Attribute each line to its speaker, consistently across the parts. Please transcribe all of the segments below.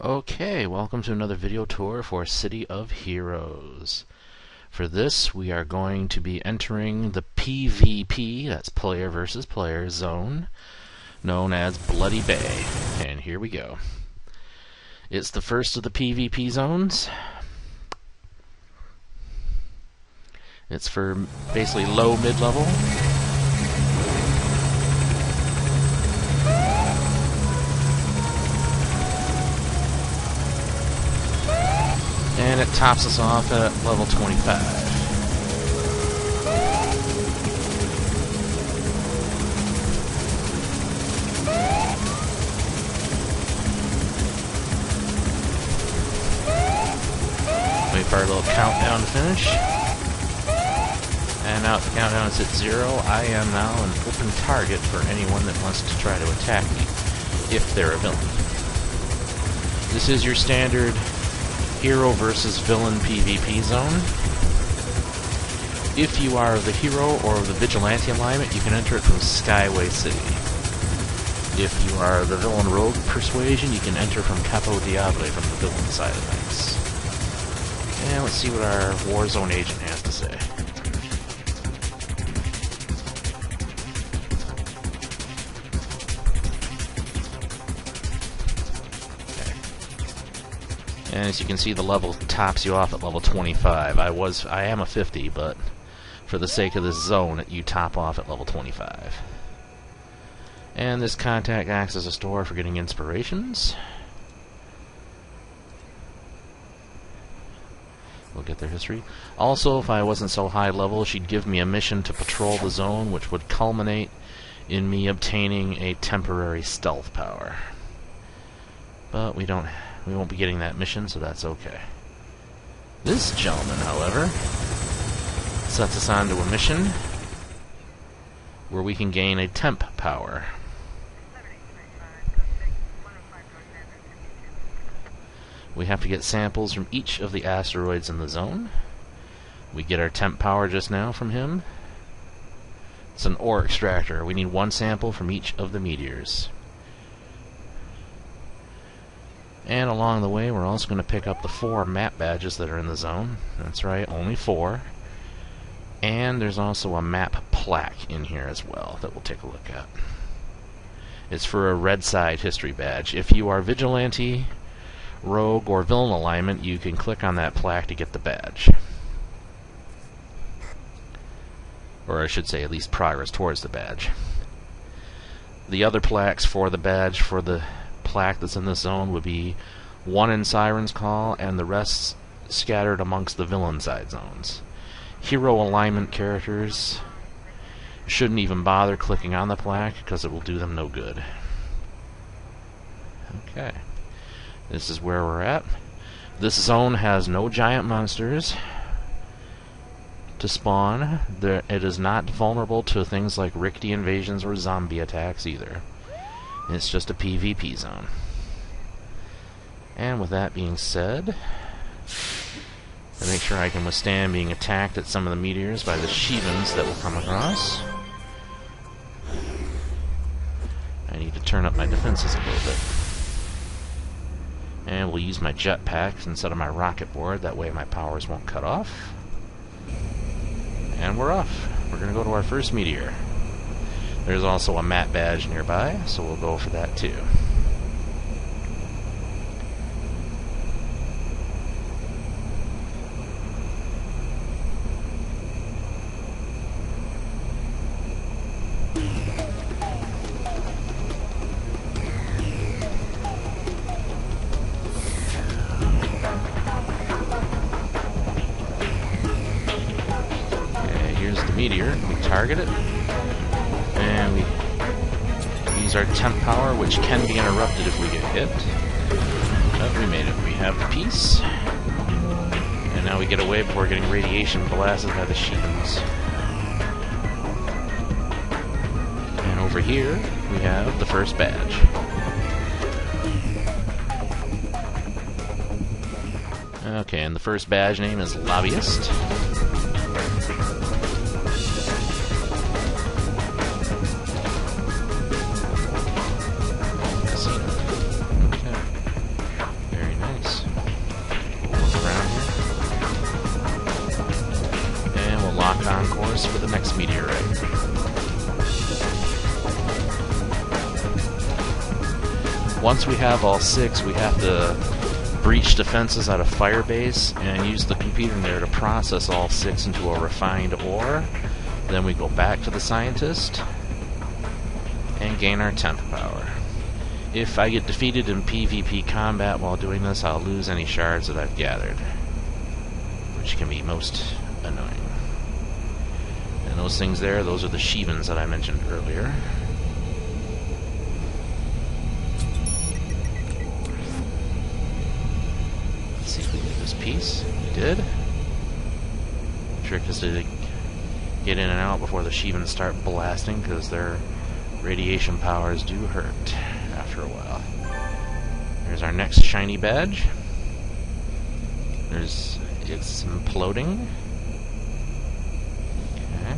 Speaker 1: Okay, welcome to another video tour for City of Heroes. For this, we are going to be entering the PvP, that's player versus player zone, known as Bloody Bay. And here we go. It's the first of the PvP zones. It's for basically low mid-level. And it tops us off at level 25. Wait for our little countdown to finish. And now the countdown is at 0. I am now an open target for anyone that wants to try to attack me, if they're a villain. This is your standard hero versus villain PvP zone. If you are the hero or the vigilante alignment, you can enter it from Skyway City. If you are the villain rogue persuasion, you can enter from Capo Diable from the villain side of things. And let's see what our Warzone agent has to say. And as you can see, the level tops you off at level 25. I am a 50, but for the sake of this zone, you top off at level 25. And this contact acts as a store for getting inspirations. We'll get their history. Also, if I wasn't so high level, she'd give me a mission to patrol the zone, which would culminate in me obtaining a temporary stealth power. But we won't be getting that mission, so that's okay. This gentleman, however, sets us on to a mission where we can gain a temp power. We have to get samples from each of the asteroids in the zone. We get our temp power just now from him. It's an ore extractor. We need one sample from each of the meteors. And along the way, we're also going to pick up the 4 map badges that are in the zone. That's right, only 4. And there's also a map plaque in here as well that we'll take a look at. It's for a red side history badge. If you are vigilante, rogue, or villain alignment, you can click on that plaque to get the badge. Or I should say, at least progress towards the badge. The other plaques for the badge for the plaque that's in this zone would be 1 in Siren's Call, and the rest scattered amongst the villain side zones. Hero alignment characters shouldn't even bother clicking on the plaque because it will do them no good. Okay, this is where we're at. This zone has no giant monsters to spawn. It is not vulnerable to things like rickety invasions or zombie attacks either. It's just a PvP zone. And with that being said, to make sure I can withstand being attacked at some of the meteors by the Shivans that will come across, I need to turn up my defenses a little bit. And we'll use my jetpacks instead of my rocket board, that way my powers won't cut off. And we're off. We're going to go to our first meteor. There's also a map badge nearby, so we'll go for that too. Okay, here's the meteor. We target it. And we use our temp power, which can be interrupted if we get hit. But we made it. We have the piece. And now we get away before getting radiation blasted by the Shivans. And over here, we have the first badge. Okay, and the first badge name is Lobbyist. Once we have all 6, we have to breach defenses at a fire base and use the computer there to process all 6 into a refined ore. Then we go back to the scientist and gain our temp power. If I get defeated in PvP combat while doing this, I'll lose any shards that I've gathered, which can be most annoying. And those things there, those are the Shivans that I mentioned earlier. Let's see if we get this piece. We did. The trick is to get in and out before the Shivans start blasting, because their radiation powers do hurt after a while. There's our next shiny badge. It's imploding. Okay.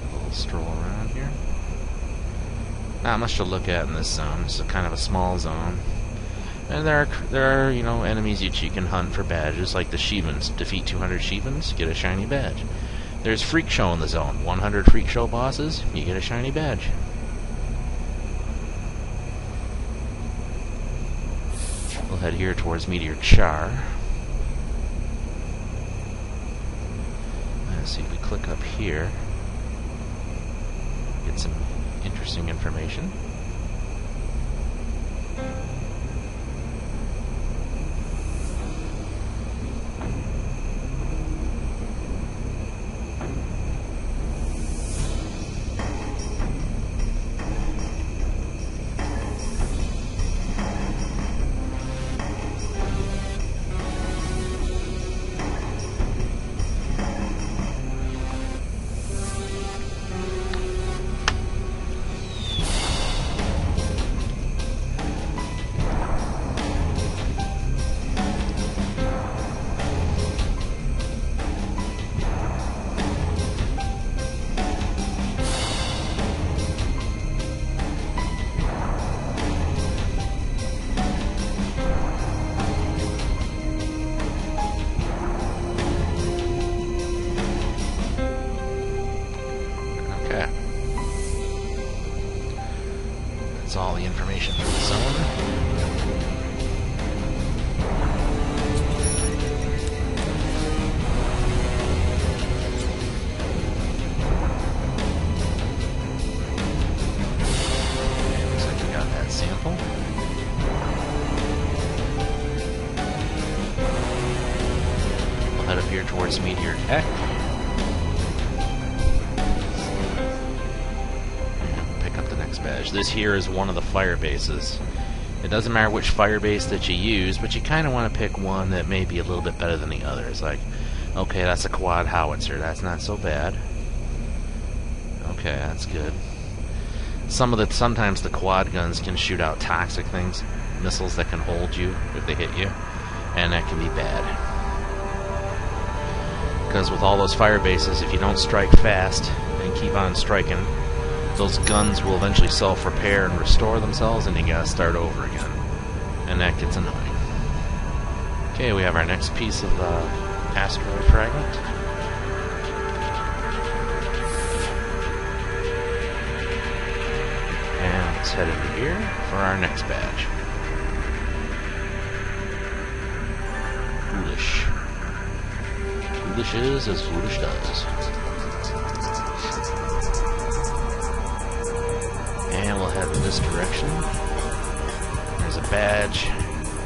Speaker 1: A little stroll around here. Not much to look at in this zone. This is kind of a small zone. And there are you know, enemies that you can hunt for badges, like the Shivans. Defeat 200 Shivans, get a shiny badge. There's Freak Show in the zone. 100 Freak Show bosses, you get a shiny badge. We'll head here towards Meteor Char. Let's see if we click up here. Get some interesting information. That's all the information for the zone. Looks like we got that sample. We'll head up here towards Meteor Tech. Badge. This here is one of the fire bases. It doesn't matter which fire base that you use, but you kind of want to pick one that may be a little bit better than the others. Like, okay, that's a quad howitzer. That's not so bad. Okay, that's good. Sometimes the quad guns can shoot out toxic things, missiles that can hold you if they hit you, and that can be bad. Because with all those fire bases, if you don't strike fast and keep on striking, those guns will eventually self-repair and restore themselves, and you gotta start over again. And that gets annoying. Okay, we have our next piece of asteroid fragment. And let's head into here for our next badge. Foolish. Foolish is as foolish does. And we'll head in this direction. There's a badge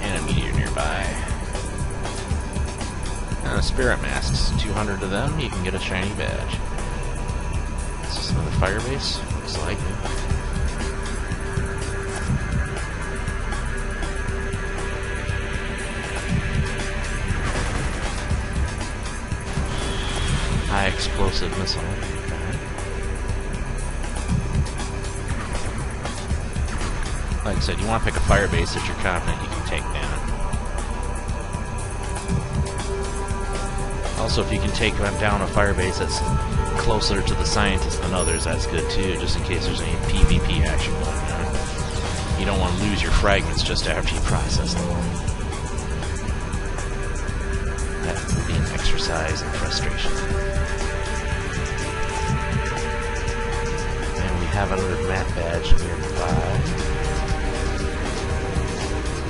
Speaker 1: and a meteor nearby. And spirit masks. 200 of them, you can get a shiny badge. This is another fire base, looks like. High explosive missile. Like I said, you want to pick a fire base that you're confident you can take down. Also, if you can take down a fire base that's closer to the scientist than others, that's good too, just in case there's any PvP action going on. You don't want to lose your fragments just after you process them. That would be an exercise in frustration. And we have another map badge nearby.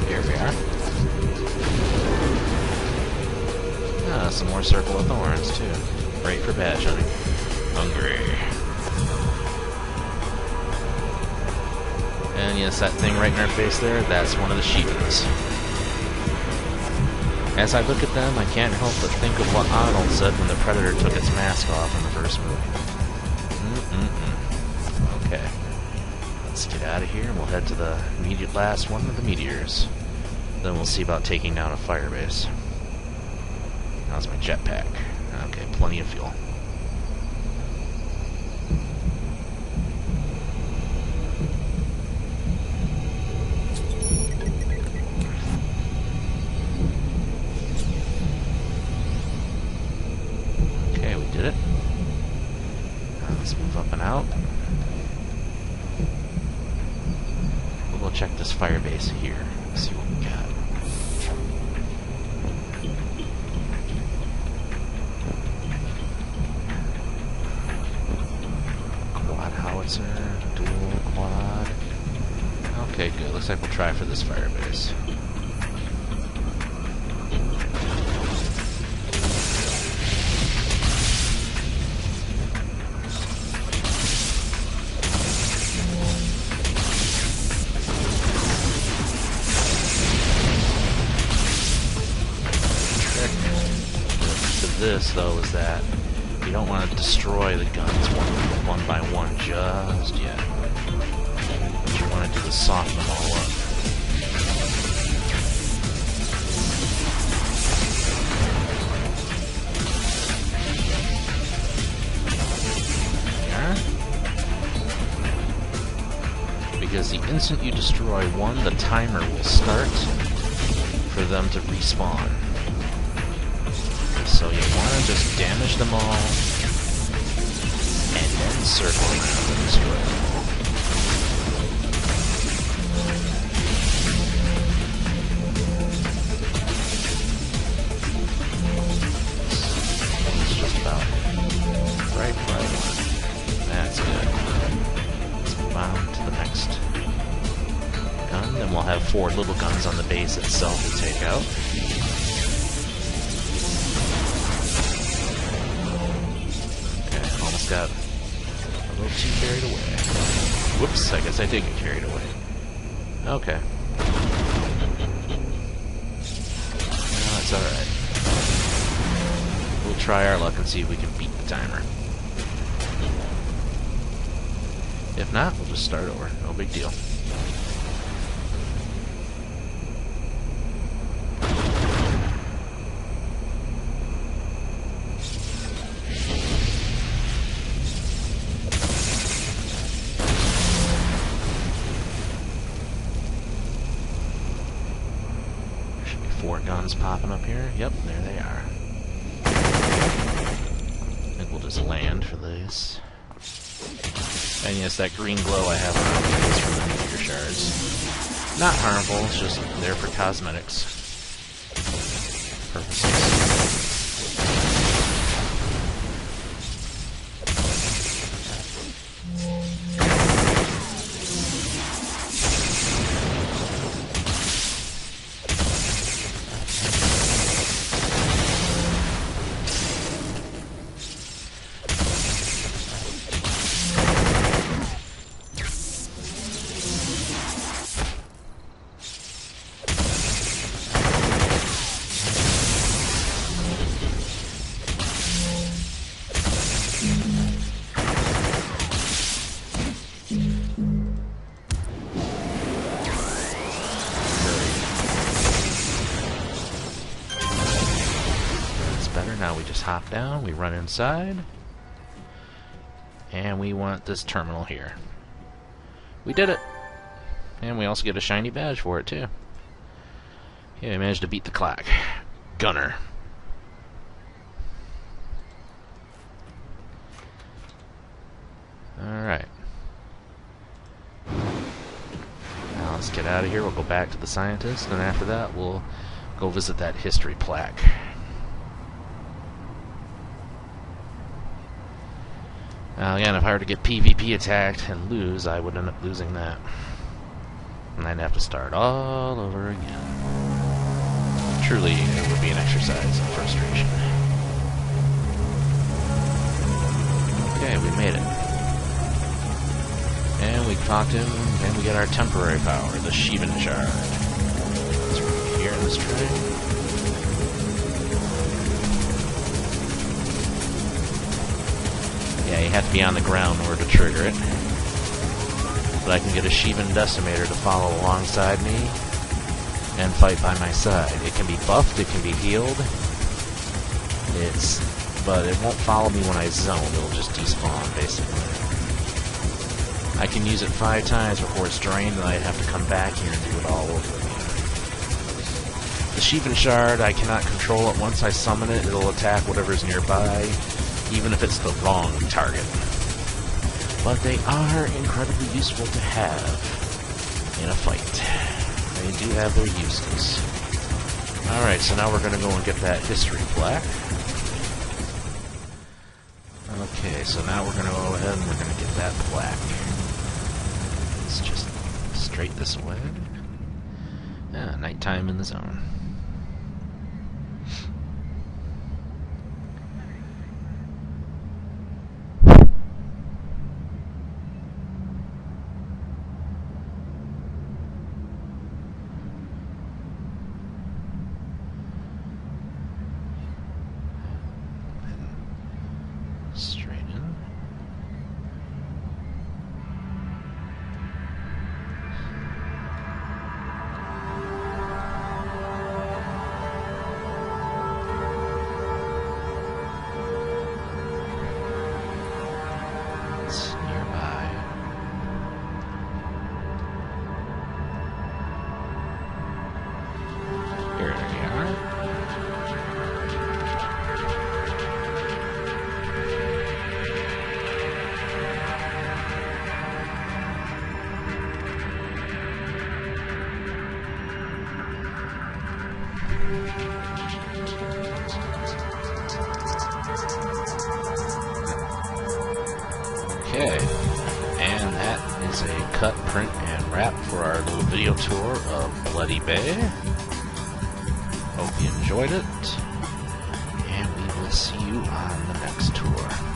Speaker 1: Here we are. Ah, some more Circle of Thorns, too. Great for badge hunting. Hungry. And yes, that thing right in our face there, that's one of the Shivas. As I look at them, I can't help but think of what Arnold said when the Predator took its mask off in the first movie. Okay. Let's get out of here and we'll head to the immediate last one of the meteors. Then we'll see about taking down a firebase. How's my jetpack? Okay, plenty of fuel. Okay, we did it. Now let's move up and out. We'll go check this firebase here. See what we got. Dual quad. Okay, good. Looks like we'll try for this firebase. Trick to this, though, is that you don't want to destroy the guns one by one just yet. What you want to do is soften them all up. Yeah? Because the instant you destroy one, the timer will start for them to respawn. So you want to just damage them all, and then circle around and destroy them all. It's just about right. That's good. Let's move on to the next gun. Then we'll have 4 little guns on the base itself to take out. Got a little too carried away. Whoops, I guess I did get carried away. Okay. No, that's alright. We'll try our luck and see if we can beat the timer. If not, we'll just start over. No big deal. Guns popping up here. Yep, there they are. I think we'll just land for this. And yes, that green glow I have around me is from the meteor shards. Not harmful, it's just there for cosmetics purposes. Now we just hop down, we run inside, and we want this terminal here. We did it! And we also get a shiny badge for it, too. Yeah, we managed to beat the clock. Gunner. Alright. Now let's get out of here, we'll go back to the scientist, and after that we'll go visit that history plaque. Now again, if I were to get PvP attacked and lose, I would end up losing that. And I'd have to start all over again. Truly, it would be an exercise in frustration. Okay, we made it. And we talked him, and we get our temporary power, the Shivan Shard. It's right here in this tray. Yeah, you have to be on the ground in order to trigger it. But I can get a Shivan Decimator to follow alongside me and fight by my side. It can be buffed, it can be healed. But it won't follow me when I zone, it'll just despawn, basically. I can use it 5 times before it's drained, and I have to come back here and do it all over again. The Shivan Shard, I cannot control it. Once I summon it, it'll attack whatever's nearby, even if it's the wrong target. But they are incredibly useful to have in a fight. They do have their uses. Alright, so now we're going to go and get that history plaque. Okay, so now we're going to go ahead and we're going to get that plaque. It's just straight this way. Yeah, nighttime in the zone. Straight in. It's nearby. Here we are. Okay, and that is a cut, print, and wrap for our little video tour of Bloody Bay. Hope you enjoyed it, and we will see you on the next tour.